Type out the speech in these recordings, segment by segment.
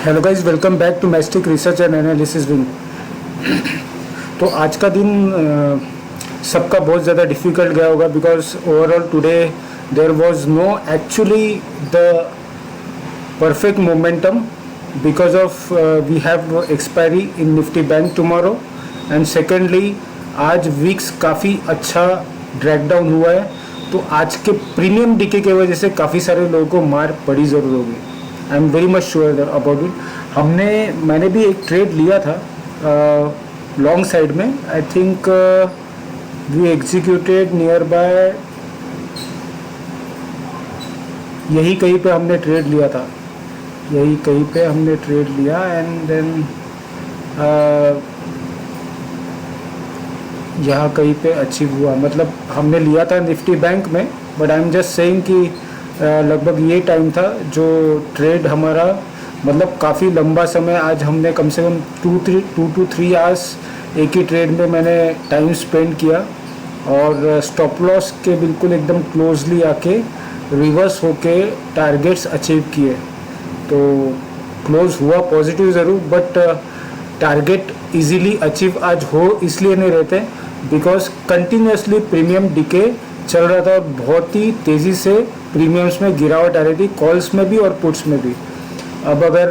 Hello guys, welcome back to Mastic research and analysis wing. तो आज का दिन सबका बहुत ज़्यादा डिफ़िकल्ट गया होगा because overall today there was no actually the perfect momentum because of we have expiry in Nifty bank tomorrow and secondly आज वीक्स काफ़ी अच्छा ड्रैग डाउन हुआ है। तो आज के प्रीमियम डीके की वजह से काफ़ी सारे लोगों को मार पड़ी ज़रूर होगी। I am very much sure about it. मैंने भी एक ट्रेड लिया था लॉन्ग साइड में। I think we executed near by यही कहीं पे हमने ट्रेड लिया था, यही कहीं पे हमने ट्रेड लिया एंड देन यहाँ कहीं पे अचीव हुआ। मतलब हमने लिया था निफ्टी बैंक में, but I am just saying कि लगभग ये टाइम था जो ट्रेड हमारा मतलब काफ़ी लंबा समय, आज हमने कम से कम 2 to 3 आवर्स एक ही ट्रेड में मैंने टाइम स्पेंड किया और स्टॉप लॉस के बिल्कुल एकदम क्लोजली आके रिवर्स होके टारगेट्स अचीव किए। तो क्लोज हुआ पॉजिटिव ज़रूर, बट टारगेट इजीली अचीव आज हो इसलिए नहीं रहते बिकॉज कंटिन्यूसली प्रीमियम डीके चल रहा था और बहुत ही तेज़ी से प्रीमियम्स में गिरावट आ रही थी, कॉल्स में भी और पुट्स में भी। अब अगर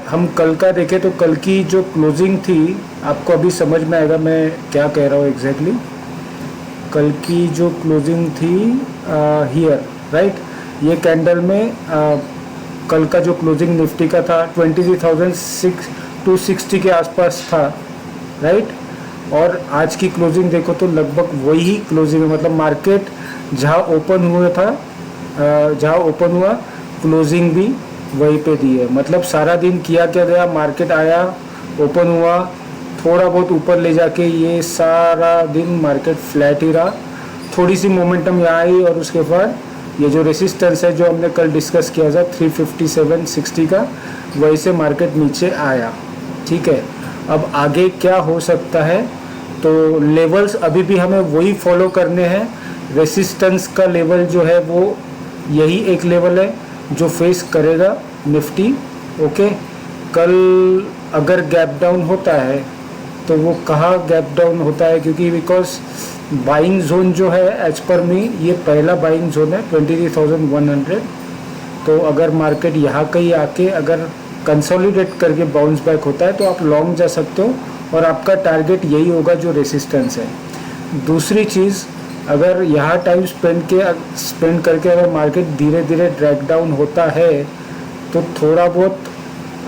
हम कल का देखें तो कल की जो क्लोजिंग थी, आपको अभी समझ में आएगा मैं क्या कह रहा हूँ एग्जैक्टली। कल की जो क्लोजिंग थी हियर राइट, ये कैंडल में कल का जो क्लोजिंग निफ्टी का था 23,260 के आसपास था राइट। और आज की क्लोजिंग देखो तो लगभग वही क्लोजिंग है। मतलब मार्केट जहाँ ओपन हुआ था, जहाँ ओपन हुआ क्लोजिंग भी वहीं पे दी है। मतलब सारा दिन किया क्या गया, मार्केट आया, ओपन हुआ, थोड़ा बहुत ऊपर ले जाके ये सारा दिन मार्केट फ्लैट ही रहा। थोड़ी सी मोमेंटम यहाँ आई और उसके बाद ये जो रेसिस्टेंस है जो हमने कल डिस्कस किया था 357.60 का, वहीं से मार्केट नीचे आया। ठीक है, अब आगे क्या हो सकता है, तो लेवल्स अभी भी हमें वही फॉलो करने हैं। रेसिस्टेंस का लेवल जो है वो यही एक लेवल है जो फेस करेगा निफ्टी। ओके, कल अगर गैप डाउन होता है तो वो कहाँ गैप डाउन होता है, क्योंकि बिकॉज बाइंग जोन जो है एज पर मी ये पहला बाइंग जोन है 23,100। तो अगर मार्केट यहाँ कहीं आके अगर कंसोलिडेट करके बाउंस बैक होता है तो आप लॉन्ग जा सकते हो और आपका टारगेट यही होगा जो रेसिस्टेंस है। दूसरी चीज़, अगर यहाँ टाइम स्पेंड करके अगर मार्केट धीरे धीरे ड्रैग डाउन होता है तो थोड़ा बहुत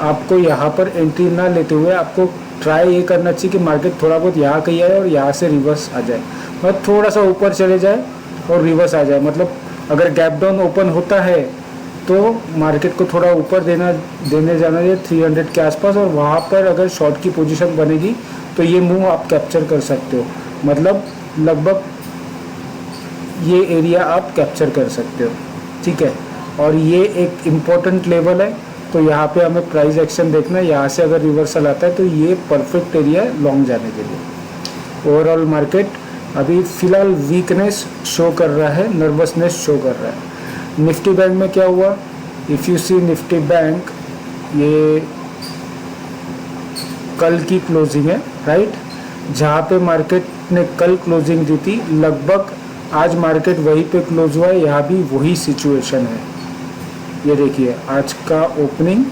आपको यहाँ पर एंट्री ना लेते हुए आपको ट्राई ये करना चाहिए कि मार्केट थोड़ा बहुत यहाँ कहीं आए और यहाँ से रिवर्स आ जाए, मतलब थोड़ा सा ऊपर चले जाए और रिवर्स आ जाए। मतलब अगर गैप डाउन ओपन होता है तो मार्केट को थोड़ा ऊपर देने जाना चाहिए 300 के आसपास, और वहाँ पर अगर शॉर्ट की पोजीशन बनेगी तो ये मूव आप कैप्चर कर सकते हो। मतलब लगभग ये एरिया आप कैप्चर कर सकते हो। ठीक है, और ये एक इम्पोर्टेंट लेवल है, तो यहाँ पे हमें प्राइस एक्शन देखना है। यहाँ से अगर रिवर्सल आता है तो ये परफेक्ट एरिया है लॉन्ग जाने के लिए। ओवरऑल मार्केट अभी फ़िलहाल वीकनेस शो कर रहा है, नर्वसनेस शो कर रहा है। निफ्टी बैंक में क्या हुआ, if you see Nifty bank, ये कल की क्लोजिंग है राइट, जहाँ पे मार्केट ने कल क्लोजिंग दी थी लगभग आज मार्केट वहीं पे क्लोज हुआ है। यहाँ भी वही सिचुएशन है। ये देखिए आज का ओपनिंग,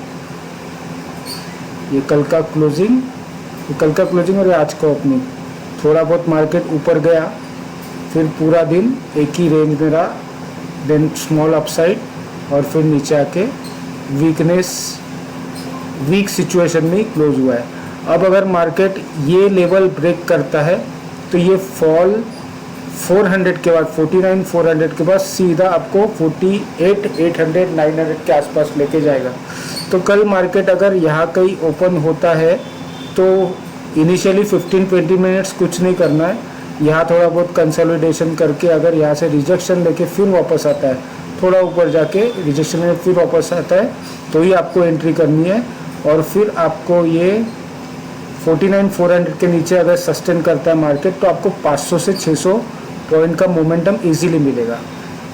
ये कल का क्लोजिंग, और आज का ओपनिंग। थोड़ा बहुत मार्केट ऊपर गया, फिर पूरा दिन एक ही रेंज में रहा, देन स्मॉल अपसाइड और फिर नीचे आके वीक सिचुएशन में क्लोज हुआ है। अब अगर मार्केट ये लेवल ब्रेक करता है तो ये फॉल 400 के बाद 49,400 के बाद सीधा आपको 48,800 900 के आसपास लेके जाएगा। तो कल मार्केट अगर यहाँ कहीं ओपन होता है तो इनिशियली 15-20 मिनट्स कुछ नहीं करना है, यहाँ थोड़ा बहुत कंसोलिडेशन करके अगर यहाँ से रिजेक्शन लेके फिर वापस आता है, थोड़ा ऊपर जाके रिजेक्शन में फिर वापस आता है, तो ही आपको एंट्री करनी है। और फिर आपको ये 49,400 के नीचे अगर सस्टेन करता है मार्केट तो आपको 500 से 600 पॉइंट का मोमेंटम इजीली मिलेगा।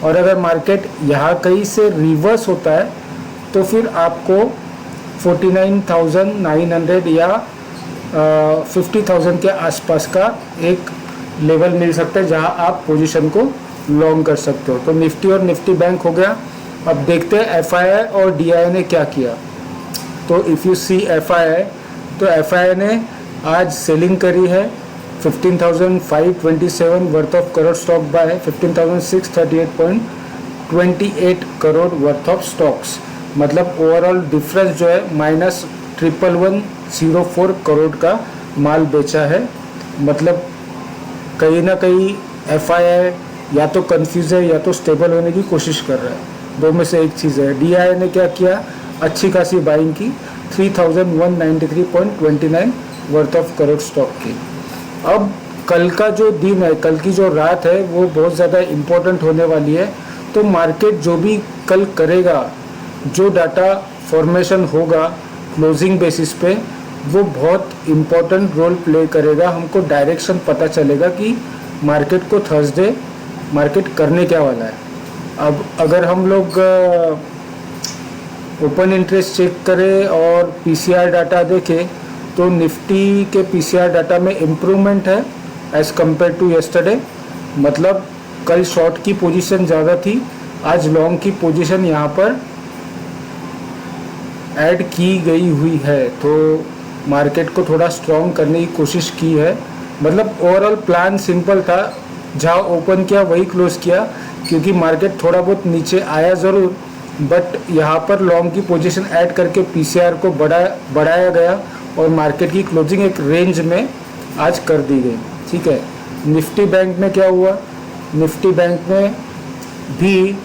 और अगर मार्केट यहाँ कहीं से रिवर्स होता है तो फिर आपको 49,900 या 50,000 के आसपास का एक लेवल मिल सकता है जहां आप पोजीशन को लॉन्ग कर सकते हो। तो निफ्टी और निफ्टी बैंक हो गया। अब देखते हैं एफआईआई और डीआईआई ने क्या किया। तो इफ़ यू सी एफआईआई, तो एफआईआई ने आज सेलिंग करी है 15,527 worth of crore stock buy 15,638.28 crore worth of stocks. मतलब ओवरऑल डिफरेंस जो है -11104 करोड़ का माल बेचा है। मतलब कहीं ना कहीं एफआईआई या तो कंफ्यूज है या तो स्टेबल होने की कोशिश कर रहा है, दो में से एक चीज़ है। डीआईआई ने क्या किया, अच्छी खासी बाइंग की 3,193.29 वर्थ ऑफ करोड़ स्टॉक की। अब कल का जो दिन है, कल की जो रात है, वो बहुत ज़्यादा इम्पोर्टेंट होने वाली है। तो मार्केट जो भी कल करेगा, जो डाटा फॉर्मेशन होगा क्लोजिंग बेसिस पे, वो बहुत इम्पोर्टेंट रोल प्ले करेगा। हमको डायरेक्शन पता चलेगा कि मार्केट को थर्सडे मार्केट करने क्या वाला है। अब अगर हम लोग ओपन इंटरेस्ट चेक करें और पीसीआर डाटा देखें, तो निफ्टी के पीसीआर डाटा में इम्प्रूवमेंट है एज़ कम्पेयर टू येस्टरडे। मतलब कल शॉर्ट की पोजीशन ज़्यादा थी, आज लॉन्ग की पोजीशन यहाँ पर ऐड की गई हुई है। तो मार्केट को थोड़ा स्ट्रॉन्ग करने की कोशिश की है। मतलब ओवरऑल प्लान सिंपल था, जहाँ ओपन किया वही क्लोज किया, क्योंकि मार्केट थोड़ा बहुत नीचे आया ज़रूर, बट यहाँ पर लॉन्ग की पोजीशन ऐड करके पीसीआर को बढ़ाया गया और मार्केट की क्लोजिंग एक रेंज में आज कर दी गई। ठीक है। निफ्टी बैंक में क्या हुआ, निफ्टी बैंक में भी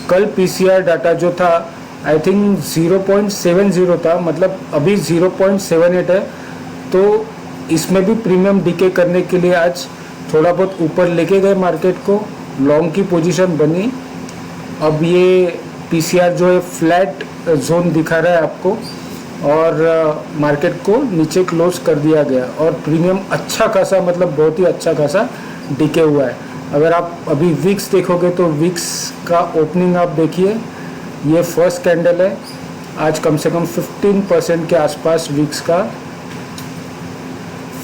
कल पीसीआर डाटा जो था आई थिंक 0.70 था, मतलब अभी 0.78 है। तो इसमें भी प्रीमियम डीके करने के लिए आज थोड़ा बहुत ऊपर लेके गए मार्केट को, लॉन्ग की पोजीशन बनी। अब ये पीसीआर जो है फ्लैट जोन दिखा रहा है आपको, और मार्केट को नीचे क्लोज कर दिया गया और प्रीमियम अच्छा खासा, मतलब बहुत ही अच्छा खासा डीके हुआ है। अगर आप अभी विक्स देखोगे तो विक्स का ओपनिंग आप देखिए, ये फर्स्ट कैंडल है, आज कम से कम 15% के आसपास विक्स का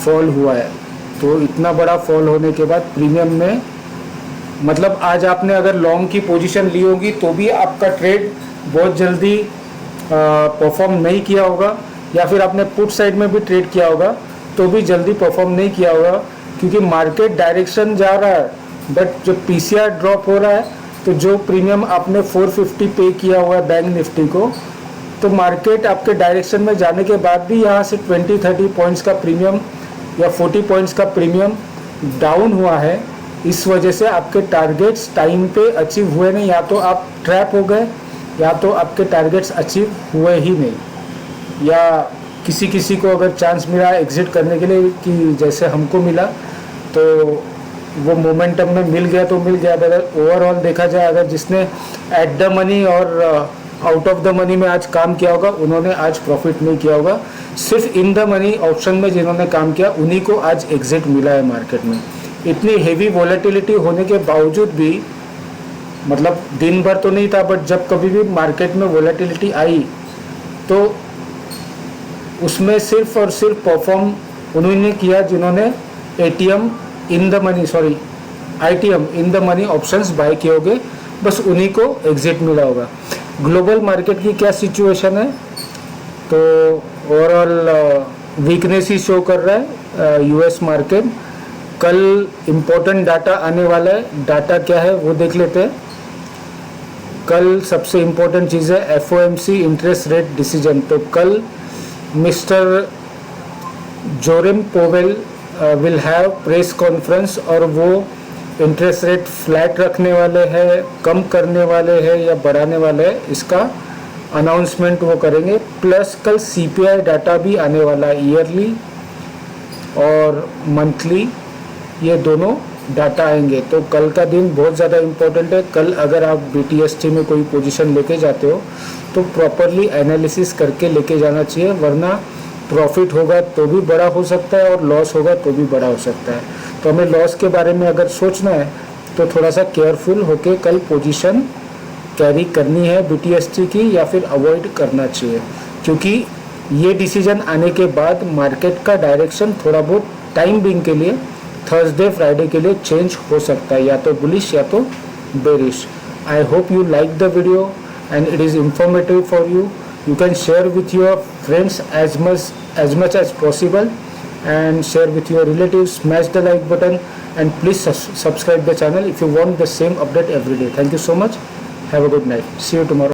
फॉल हुआ है। तो इतना बड़ा फॉल होने के बाद प्रीमियम में, मतलब आज आपने अगर लॉन्ग की पोजीशन ली होगी तो भी आपका ट्रेड बहुत जल्दी परफॉर्म नहीं किया होगा, या फिर आपने पुट साइड में भी ट्रेड किया होगा तो भी जल्दी परफॉर्म नहीं किया होगा, क्योंकि मार्केट डायरेक्शन जा रहा है, बट जो पीसीआर ड्रॉप हो रहा है, तो जो प्रीमियम आपने 450 पे किया हुआ है बैंक निफ्टी को, तो मार्केट आपके डायरेक्शन में जाने के बाद भी यहाँ से 20-30 पॉइंट्स का प्रीमियम या 40 पॉइंट्स का प्रीमियम डाउन हुआ है। इस वजह से आपके टारगेट्स टाइम पे अचीव हुए नहीं, या तो आप ट्रैप हो गए या तो आपके टारगेट्स अचीव हुए ही नहीं, या किसी को अगर चांस मिला एग्जिट करने के लिए कि जैसे हमको मिला, तो वो मोमेंटम में मिल गया तो मिल गया। अगर ओवरऑल देखा जाए, अगर जिसने एट द मनी और आउट ऑफ द मनी में आज काम किया होगा, उन्होंने आज प्रॉफिट नहीं किया होगा। सिर्फ इन द मनी ऑप्शन में जिन्होंने काम किया उन्हीं को आज एग्जिट मिला है मार्केट में। इतनी हेवी वॉलेटिलिटी होने के बावजूद भी, मतलब दिन भर तो नहीं था, बट जब कभी भी मार्केट में वॉलेटिलिटी आई तो उसमें सिर्फ और सिर्फ परफॉर्म उन्होंने किया जिन्होंने ITM in the money options buy किए होंगे, बस उन्हीं को एग्जिट मिला होगा। ग्लोबल मार्केट की क्या सिचुएशन है, तो ओवरऑल वीकनेस ही शो कर रहा है यूएस मार्केट। कल इम्पोर्टेंट डाटा आने वाला है, डाटा क्या है वो देख लेते हैं। कल सबसे इम्पोर्टेंट चीज़ है एफओएमसी इंटरेस्ट रेट डिसीजन। तो कल mister Jerome Powell will have press conference, और वो इंटरेस्ट रेट फ्लैट रखने वाले हैं, कम करने वाले हैं या बढ़ाने वाले हैं, इसका अनाउंसमेंट वो करेंगे। प्लस कल सीपीआई डाटा भी आने वाला है, ईयरली और मंथली, ये दोनों डाटा आएंगे। तो कल का दिन बहुत ज़्यादा इम्पोर्टेंट है। कल अगर आप बीटीएसटी में कोई पोजीशन लेके जाते हो तो प्रॉपरली एनालिसिस करके लेके जाना चाहिए, वरना प्रॉफिट होगा तो भी बड़ा हो सकता है और लॉस होगा तो भी बड़ा हो सकता है। तो हमें लॉस के बारे में अगर सोचना है तो थोड़ा सा केयरफुल होके कल पोजीशन कैरी करनी है बीटीएसटी की, या फिर अवॉइड करना चाहिए, क्योंकि ये डिसीजन आने के बाद मार्केट का डायरेक्शन थोड़ा बहुत टाइम बिंग के लिए थर्सडे फ्राइडे के लिए चेंज हो सकता है, या तो बुलिश या तो bearish. I hope you like the video and it is informative for you. You can share with your friends as much as possible and share with your relatives. Smash the like button and please subscribe the channel if you want the same update every day. Thank you so much. Have a good night. See you tomorrow.